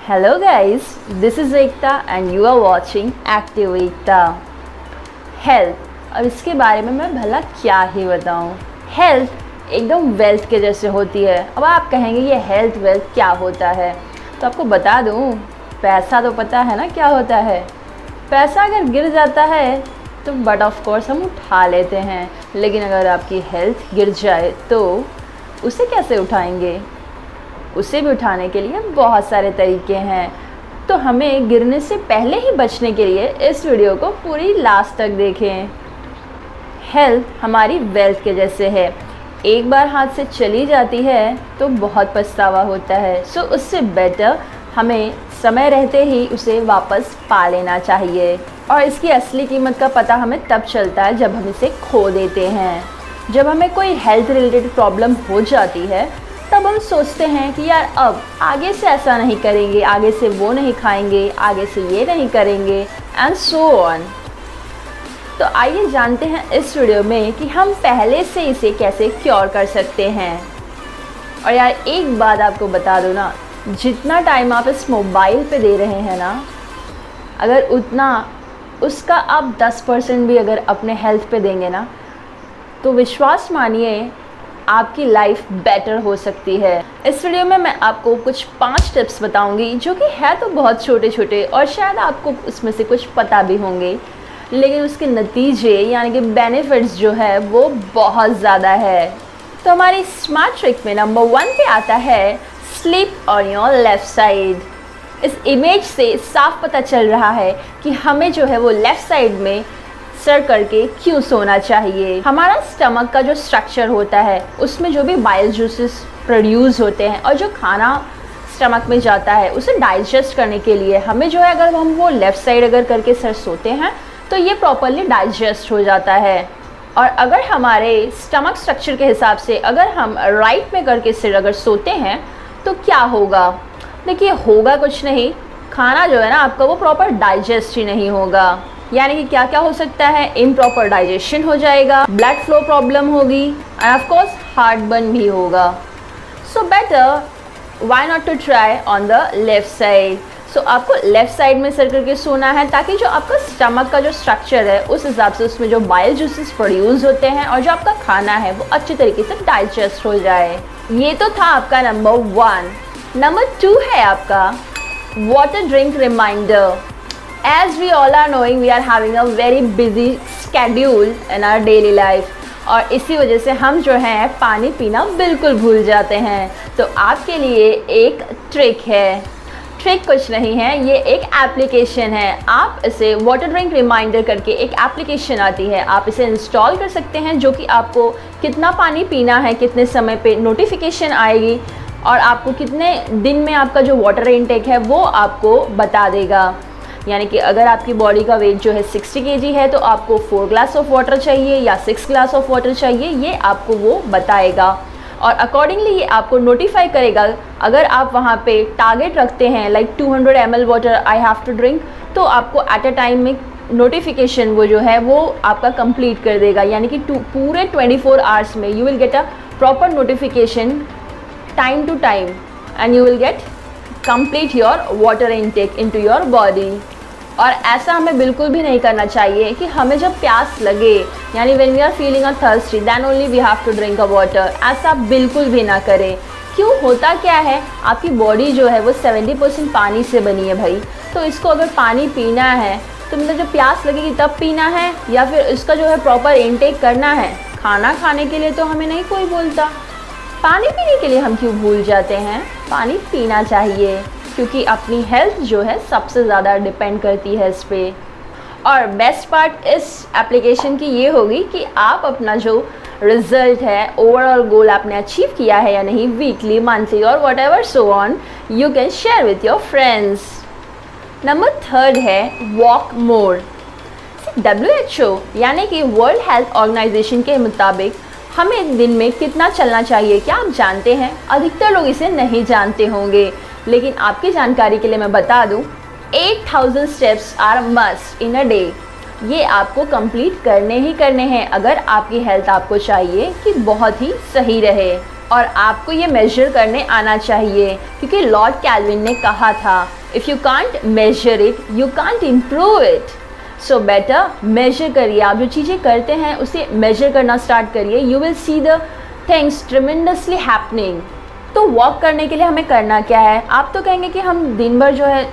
Hello guys, this is Ekta and you are watching Active Ekta। Health, अब इसके बारे में मैं भला क्या ही बताऊं। हेल्थ एकदम वेल्थ के जैसे होती है। अब आप कहेंगे ये हेल्थ वेल्थ क्या होता है, तो आपको बता दूं, पैसा तो पता है ना क्या होता है। पैसा अगर गिर जाता है तो बट ऑफ कोर्स हम उठा लेते हैं, लेकिन अगर आपकी हेल्थ गिर जाए तो उसे कैसे उठाएंगे। उसे भी उठाने के लिए बहुत सारे तरीके हैं, तो हमें गिरने से पहले ही बचने के लिए इस वीडियो को पूरी लास्ट तक देखें। हेल्थ हमारी वेल्थ के जैसे है, एक बार हाथ से चली जाती है तो बहुत पछतावा होता है। सो उससे बेटर हमें समय रहते ही उसे वापस पा लेना चाहिए, और इसकी असली कीमत का पता हमें तब चलता है जब हम इसे खो देते हैं। जब हमें कोई हेल्थ रिलेटेड प्रॉब्लम हो जाती है तब हम सोचते हैं कि यार अब आगे से ऐसा नहीं करेंगे, आगे से वो नहीं खाएंगे, आगे से ये नहीं करेंगे एंड सो ऑन। तो आइए जानते हैं इस वीडियो में कि हम पहले से इसे कैसे क्योर कर सकते हैं। और यार एक बात आपको बता दो ना, जितना टाइम आप इस मोबाइल पे दे रहे हैं ना, अगर उतना उसका आप 10% भी अगर अपने हेल्थ पे देंगे ना, तो विश्वास मानिए आपकी लाइफ बेटर हो सकती है। इस वीडियो में मैं आपको कुछ 5 टिप्स बताऊंगी जो कि है तो बहुत छोटे छोटे, और शायद आपको उसमें से कुछ पता भी होंगे, लेकिन उसके नतीजे यानी कि बेनिफिट्स जो है वो बहुत ज़्यादा है। तो हमारी स्मार्ट ट्रिक में नंबर 1 पे आता है sleep on your left side. इस इमेज से साफ पता चल रहा है कि हमें जो है वो लेफ़्ट साइड में सर करके क्यों सोना चाहिए। हमारा स्टमक का जो स्ट्रक्चर होता है उसमें जो भी बाइल जूसेस प्रोड्यूस होते हैं और जो खाना स्टमक में जाता है उसे डाइजेस्ट करने के लिए हमें जो है, अगर हम वो लेफ़्ट साइड अगर करके सर सोते हैं तो ये प्रॉपरली डाइजेस्ट हो जाता है। और अगर हमारे स्टमक स्ट्रक्चर के हिसाब से अगर हम राइट में करके सिर अगर सोते हैं तो क्या होगा। देखिए होगा कुछ नहीं, खाना जो है ना आपका वो प्रॉपर डाइजेस्ट ही नहीं होगा। यानी कि क्या क्या हो सकता है, इम्प्रॉपर डाइजेशन हो जाएगा, ब्लड फ्लो प्रॉब्लम होगी and of course heart burn भी होगा। So better why not to try on the left side. So आपको लेफ़्ट साइड में सर करके सोना है, ताकि जो आपका स्टमक का जो स्ट्रक्चर है उस हिसाब से उसमें जो बाइल जूसेस प्रोड्यूस होते हैं और जो आपका खाना है वो अच्छी तरीके से डाइजेस्ट हो जाए। ये तो था आपका नंबर 1। नंबर 2 है आपका water drink reminder. As we all are knowing, we are having a very busy schedule in our daily life, और इसी वजह से हम जो है पानी पीना बिल्कुल भूल जाते हैं। तो आपके लिए एक ट्रिक है, ट्रिक कुछ नहीं है, ये एक एप्लीकेशन है। आप इसे वाटर ड्रिंक रिमाइंडर करके एक एप्लीकेशन आती है, आप इसे इंस्टॉल कर सकते हैं, जो कि आपको कितना पानी पीना है, कितने समय पे नोटिफिकेशन आएगी और आपको कितने दिन में आपका जो वाटर इनटेक है वो आपको बता देगा। यानी कि अगर आपकी बॉडी का वेट जो है 60 kg है तो आपको 4 ग्लास ऑफ वाटर चाहिए या 6 ग्लास ऑफ वाटर चाहिए, ये आपको वो बताएगा और अकॉर्डिंगली ये आपको नोटिफाई करेगा। अगर आप वहाँ पे टारगेट रखते हैं like 200 ml water I have to drink, तो आपको एट अ टाइम में नोटिफिकेशन वो जो है वो आपका कंप्लीट कर देगा। यानी कि पूरे 24 आवर्स में you will get a proper notification time to time and you will get complete your water intake into your body. और ऐसा हमें बिल्कुल भी नहीं करना चाहिए कि हमें जब प्यास लगे, यानी when we are feeling a thirsty then only we have to drink a water, ऐसा बिल्कुल भी ना करें। क्यों, होता क्या है, आपकी बॉडी जो है वो 70% पानी से बनी है भाई। तो इसको अगर पानी पीना है तो मतलब जब प्यास लगेगी तब पीना है, या फिर इसका जो है प्रॉपर इनटेक करना है। खाना खाने के लिए तो हमें नहीं कोई बोलता, पानी पीने के लिए हम क्यों भूल जाते हैं। पानी पीना चाहिए, क्योंकि अपनी हेल्थ जो है सबसे ज़्यादा डिपेंड करती है इस पे। और बेस्ट पार्ट इस एप्लीकेशन की ये होगी कि आप अपना जो रिज़ल्ट है, ओवरऑल गोल आपने अचीव किया है या नहीं, वीकली, मंथली और what ever so on, you can share with your friends. Number 3 है वॉक मोर। WHO यानी कि वर्ल्ड हेल्थ ऑर्गेनाइजेशन के मुताबिक हमें दिन में कितना चलना चाहिए, क्या आप जानते हैं? अधिकतर लोग इसे नहीं जानते होंगे, लेकिन आपकी जानकारी के लिए मैं बता दूं, 8000 steps are must in a day. ये आपको कंप्लीट करने ही करने हैं अगर आपकी हेल्थ आपको चाहिए कि बहुत ही सही रहे। और आपको ये मेजर करने आना चाहिए, क्योंकि लॉर्ड कैल्विन ने कहा था if you can't measure it you can't improve it. So better measure करिए, आप जो चीज़ें करते हैं उसे मेजर करना स्टार्ट करिए, you will see the things tremendously happening. तो वॉक करने के लिए हमें करना क्या है? आप तो कहेंगे कि हम दिन भर जो है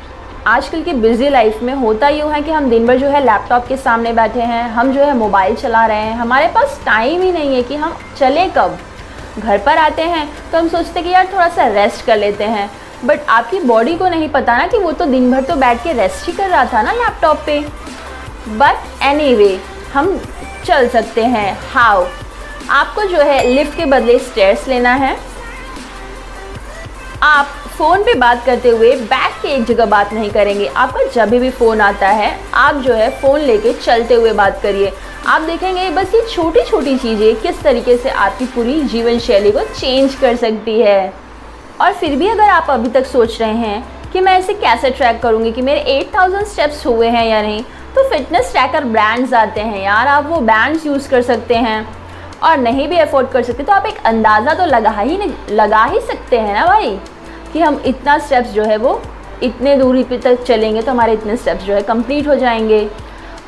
आजकल की बिज़ी लाइफ में होता यूँ है कि हम दिन भर जो है लैपटॉप के सामने बैठे हैं, हम जो है मोबाइल चला रहे हैं, हमारे पास टाइम ही नहीं है कि हम चलें कब। घर पर आते हैं तो हम सोचते हैं कि यार थोड़ा सा रेस्ट कर लेते हैं, बट आपकी बॉडी को नहीं पता ना कि वो तो दिन भर तो बैठ के रेस्ट ही कर रहा था ना लैपटॉप पे। बट एनीवे हम चल सकते हैं। हाउ? आपको जो है लिफ्ट के बदले स्टेयर्स लेना है। आप फ़ोन पे बात करते हुए बैठ के एक जगह बात नहीं करेंगे। आपका जब भी फ़ोन आता है आप जो है फ़ोन लेके चलते हुए बात करिए। आप देखेंगे बस ये छोटी छोटी चीज़ें किस तरीके से आपकी पूरी जीवन शैली को चेंज कर सकती है। और फिर भी अगर आप अभी तक सोच रहे हैं कि मैं इसे कैसे ट्रैक करूँगी कि मेरे 8000 स्टेप्स हुए हैं या नहीं, तो फिटनेस ट्रैकर ब्रांड्स आते हैं यार, आप वो बैंड्स यूज़ कर सकते हैं। और नहीं भी अफोर्ड कर सकते तो आप एक अंदाज़ा तो लगा ही सकते हैं ना भाई, कि हम इतना स्टेप्स जो है वो इतने दूरी पे तक चलेंगे तो हमारे इतने स्टेप्स जो है कंप्लीट हो जाएंगे।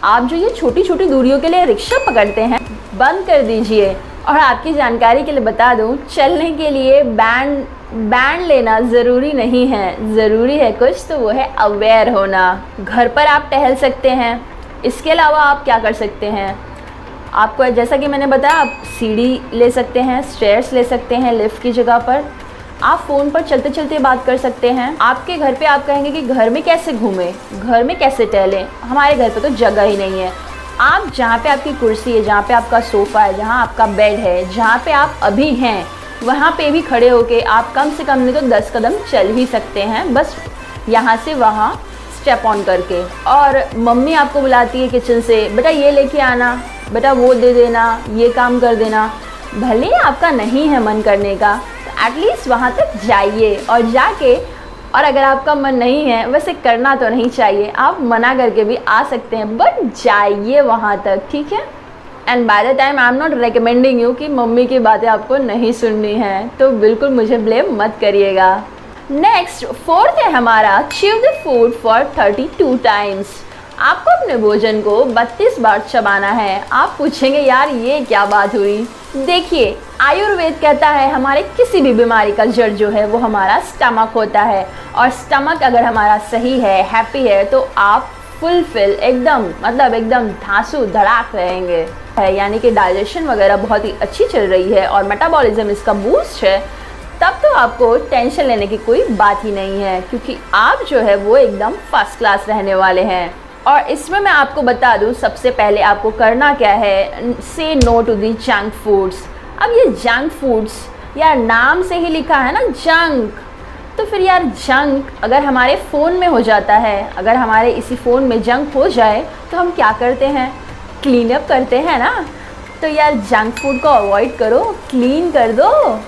आप जो ये छोटी छोटी दूरियों के लिए रिक्शा पकड़ते हैं बंद कर दीजिए। और आपकी जानकारी के लिए बता दूं, चलने के लिए बैंड लेना ज़रूरी नहीं है, ज़रूरी है कुछ तो वो है अवेयर होना। घर पर आप टहल सकते हैं। इसके अलावा आप क्या कर सकते हैं? आपको जैसा कि मैंने बताया, आप सीढ़ी ले सकते हैं, स्टेयर्स ले सकते हैं लिफ्ट की जगह पर। आप फ़ोन पर चलते चलते बात कर सकते हैं। आपके घर पे आप कहेंगे कि घर में कैसे घूमें, घर में कैसे टहलें, हमारे घर पे तो जगह ही नहीं है। आप जहाँ पे आपकी कुर्सी है, जहाँ पे आपका सोफ़ा है, जहाँ आपका बेड है, जहाँ पे आप अभी हैं, वहाँ पे भी खड़े होके आप कम से कम नहीं तो 10 कदम चल ही सकते हैं, बस यहाँ से वहाँ स्टेप ऑन करके। और मम्मी आपको बुलाती है किचन से, बेटा ये लेके आना, बेटा वो दे देना, ये काम कर देना। भले ही आपका नहीं है मन करने का, तो एटलीस्ट वहाँ तक जाइए और जाके, और अगर आपका मन नहीं है, वैसे करना तो नहीं चाहिए, आप मना करके भी आ सकते हैं, बट जाइए वहाँ तक, ठीक है। And by the time I am not recommending you कि मम्मी की बातें आपको नहीं सुननी है, तो बिल्कुल मुझे ब्लेम मत करिएगा। नेक्स्ट 4th है हमारा, chew the food for 32 times. आपको अपने भोजन को 32 बार चबाना है। आप पूछेंगे यार ये क्या बात हुई? देखिए, आयुर्वेद कहता है हमारे किसी भी बीमारी का जड़ जो है वो हमारा स्टमक होता है, और स्टमक अगर हमारा सही है, हैप्पी है, तो आप फुलफिल एकदम धांसू धड़ाक रहेंगे। यानी कि डाइजेशन वगैरह बहुत ही अच्छी चल रही है और मेटाबॉलिज्म इसका बूस्ट है, तब तो आपको टेंशन लेने की कोई बात ही नहीं है, क्योंकि आप जो है वो एकदम फर्स्ट क्लास रहने वाले हैं। और इसमें मैं आपको बता दूं, सबसे पहले आपको करना क्या है, say no to the junk foods. अब ये जंक फूड्स यार नाम से ही लिखा है ना जंक, तो फिर यार जंक अगर हमारे फ़ोन में हो जाता है, अगर हमारे इसी फ़ोन में जंक हो जाए तो हम क्या करते हैं, क्लीन अप करते हैं ना। तो यार जंक फूड को अवॉइड करो, क्लीन कर दो,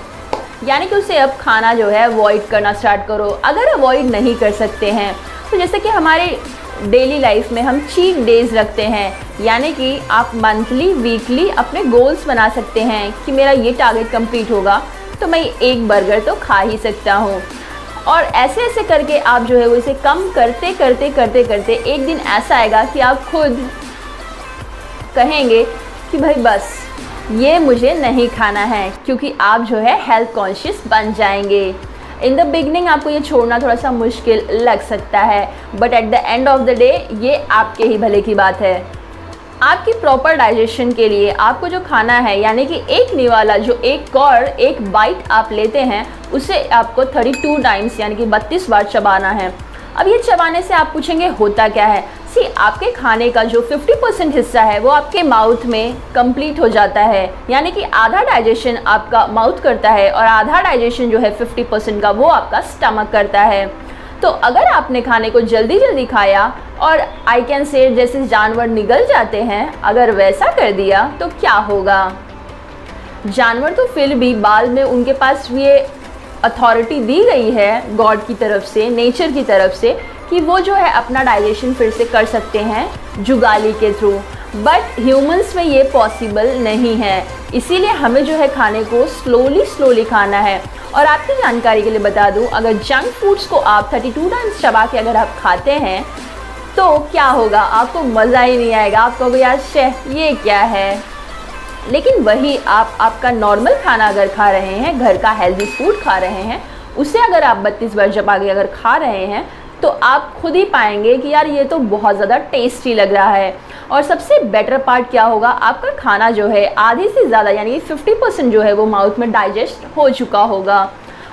यानी कि उसे अब खाना जो है अवॉइड करना स्टार्ट करो। अगर अवॉइड नहीं कर सकते हैं तो जैसे कि हमारे डेली लाइफ में हम चीट डेज़ रखते हैं, यानी कि आप मंथली वीकली अपने गोल्स बना सकते हैं कि मेरा ये टारगेट कंप्लीट होगा तो मैं एक बर्गर तो खा ही सकता हूँ। और ऐसे ऐसे करके आप जो है वो इसे कम करते करते करते करते एक दिन ऐसा आएगा कि आप खुद कहेंगे कि भाई बस ये मुझे नहीं खाना है, क्योंकि आप जो है हेल्थ कॉन्शियस बन जाएंगे। इन द बिगनिंग आपको ये छोड़ना थोड़ा सा मुश्किल लग सकता है, but at the end of the day ये आपके ही भले की बात है। आपकी प्रॉपर डाइजेशन के लिए आपको जो खाना है, यानी कि एक निवाला जो एक बाइट आप लेते हैं, उसे आपको 32 टाइम्स यानी कि 32 बार चबाना है। अब ये चबाने से आप पूछेंगे होता क्या है? सी, आपके खाने का जो 50% हिस्सा है वो आपके माउथ में कंप्लीट हो जाता है, यानी कि आधा डाइजेशन आपका माउथ करता है और आधा डाइजेशन जो है 50% का वो आपका स्टमक करता है। तो अगर आपने खाने को जल्दी जल्दी खाया और आई कैन से जैसे जानवर निगल जाते हैं, अगर वैसा कर दिया तो क्या होगा? जानवर तो फिर भी बाद में उनके पास ये अथॉरिटी दी गई है गॉड की तरफ से, नेचर की तरफ से, कि वो जो है अपना डाइजेशन फिर से कर सकते हैं जुगाली के थ्रू। बट ह्यूमंस में ये पॉसिबल नहीं है, इसीलिए हमें जो है खाने को स्लोली खाना है। और आपकी जानकारी के लिए बता दूं, अगर जंक फूड्स को आप 32 टाइम्स चबा के अगर आप खाते हैं तो क्या होगा, आपको मज़ा ही नहीं आएगा। आप कहोगे यार शेह ये क्या है। लेकिन वही आप आपका नॉर्मल खाना अगर खा रहे हैं, घर का हेल्दी फूड खा रहे हैं, उसे अगर आप 32 बार चबा के अगर खा रहे हैं तो आप खुद ही पाएंगे कि यार ये तो बहुत ज़्यादा टेस्टी लग रहा है। और सबसे बेटर पार्ट क्या होगा, आपका खाना जो है आधे से ज़्यादा यानी कि 50% जो है वो माउथ में डाइजेस्ट हो चुका होगा।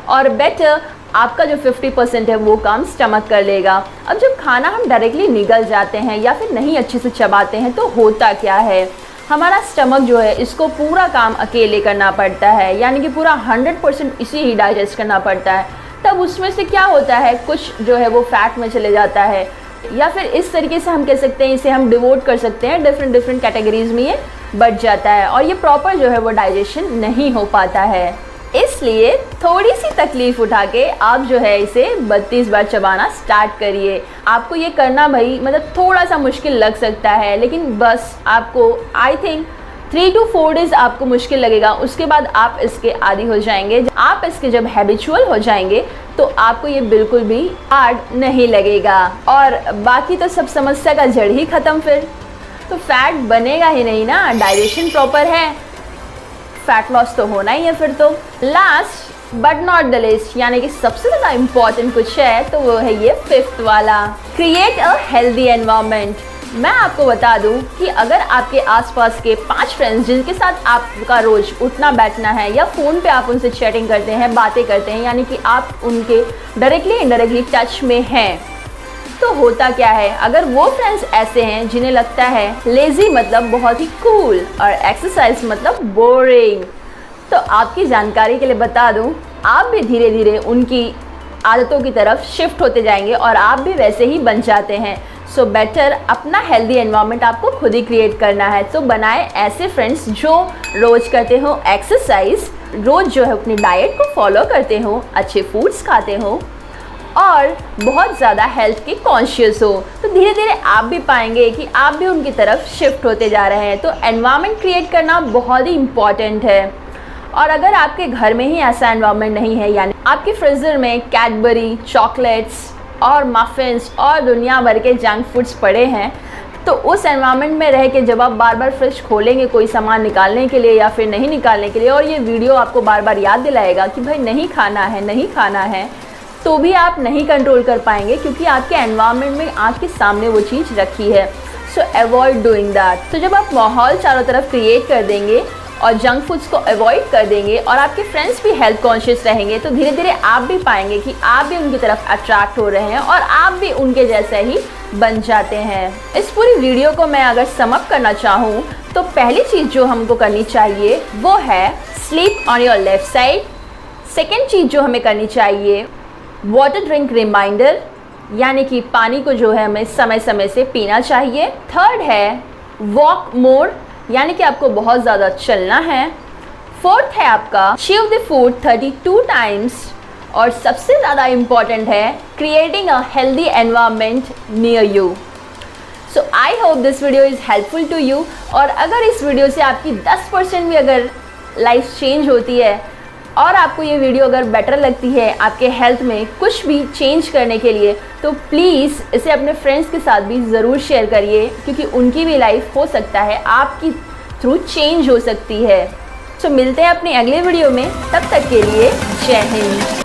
और बेटर आपका जो 50% है वो काम स्टमक कर लेगा। अब जब खाना हम डायरेक्टली निगल जाते हैं या फिर नहीं अच्छे से चबाते हैं तो होता क्या है, हमारा स्टमक जो है इसको पूरा काम अकेले करना पड़ता है, यानी कि पूरा 100% इसी ही डाइजेस्ट करना पड़ता है। तब उसमें से क्या होता है, कुछ जो है वो फैट में चले जाता है, या फिर इस तरीके से हम कह सकते हैं, इसे हम डिवोट कर सकते हैं, डिफरेंट कैटेगरीज में ये बढ़ जाता है और ये प्रॉपर जो है वो डाइजेशन नहीं हो पाता है। इसलिए थोड़ी सी तकलीफ उठा के आप जो है इसे 32 बार चबाना स्टार्ट करिए। आपको ये करना भाई मतलब थोड़ा सा मुश्किल लग सकता है, लेकिन बस आपको आई थिंक 3 to 4 डेज आपको मुश्किल लगेगा, उसके बाद आप इसके आदी हो जाएंगे। आप इसके जब हैबिचुअल हो जाएंगे तो आपको ये बिल्कुल भी हार्ड नहीं लगेगा और बाकी तो सब समस्या का जड़ ही ख़त्म। फिर तो फैट बनेगा ही नहीं ना, डाइजेशन प्रॉपर है, फैट लॉस तो होना ही है। फिर तो last but not the least यानी कि सबसे ज़्यादा इम्पॉर्टेंट कुछ है तो वो है ये 5th वाला, क्रिएट अ हेल्दी एनवायरनमेंट। मैं आपको बता दूं कि अगर आपके आसपास के 5 फ्रेंड्स जिनके साथ आपका रोज उठना बैठना है या फ़ोन पे आप उनसे चैटिंग करते हैं, बातें करते हैं, यानी कि आप उनके डायरेक्टली इनडायरेक्टली टच में हैं, तो होता क्या है, अगर वो फ्रेंड्स ऐसे हैं जिन्हें लगता है लेज़ी मतलब बहुत ही कूल और एक्सरसाइज मतलब बोरिंग, तो आपकी जानकारी के लिए बता दूं, आप भी धीरे धीरे उनकी आदतों की तरफ शिफ्ट होते जाएंगे और आप भी वैसे ही बन जाते हैं। सो बेटर अपना हेल्दी एनवायरनमेंट आपको खुद ही क्रिएट करना है। तो बनाए ऐसे फ्रेंड्स जो रोज़ करते हो एक्सरसाइज, रोज़ जो है अपनी डाइट को फॉलो करते हो, अच्छे फूड्स खाते हो और बहुत ज़्यादा हेल्थ के कॉन्शियस हो। तो धीरे धीरे आप भी पाएंगे कि आप भी उनकी तरफ शिफ्ट होते जा रहे हैं। तो एनवायरनमेंट क्रिएट करना बहुत ही इम्पॉर्टेंट है। और अगर आपके घर में ही ऐसा एनवायरनमेंट नहीं है, यानी आपके फ्रीजर में कैडबरी, चॉकलेट्स और मफ़िन्स और दुनिया भर के जंक फूड्स पड़े हैं, तो उस एनवायरनमेंट में रह के जब आप बार बार फ्रिज खोलेंगे कोई सामान निकालने के लिए या फिर नहीं निकालने के लिए, और ये वीडियो आपको बार बार याद दिलाएगा कि भाई नहीं खाना है, नहीं खाना है, तो भी आप नहीं कंट्रोल कर पाएंगे क्योंकि आपके एनवायरनमेंट में आपके सामने वो चीज़ रखी है। सो अवॉइड डूइंग दैट। तो जब आप माहौल चारों तरफ क्रिएट कर देंगे और जंक फूड्स को अवॉइड कर देंगे और आपके फ्रेंड्स भी हेल्थ कॉन्शियस रहेंगे, तो धीरे धीरे आप भी पाएंगे कि आप भी उनकी तरफ अट्रैक्ट हो रहे हैं और आप भी उनके जैसे ही बन जाते हैं। इस पूरी वीडियो को मैं अगर सम अप करना चाहूँ तो पहली चीज़ जो हमको करनी चाहिए वो है sleep on your left side. Second चीज़ जो हमें करनी चाहिए, वाटर ड्रिंक रिमाइंडर, यानी कि पानी को जो है हमें समय समय से पीना चाहिए। थर्ड है वॉक मोर, यानी कि आपको बहुत ज़्यादा चलना है। फोर्थ है आपका च्यू द फूड 32 टाइम्स। और सबसे ज़्यादा इम्पॉर्टेंट है creating a healthy environment near you. So I hope this video is helpful to you. और अगर इस वीडियो से आपकी 10% भी अगर लाइफ चेंज होती है और आपको ये वीडियो अगर बेटर लगती है आपके हेल्थ में कुछ भी चेंज करने के लिए, तो प्लीज़ इसे अपने फ्रेंड्स के साथ भी ज़रूर शेयर करिए, क्योंकि उनकी भी लाइफ हो सकता है आपकी थ्रू चेंज हो सकती है। तो मिलते हैं अपनी अगले वीडियो में, तब तक के लिए जय हिंद।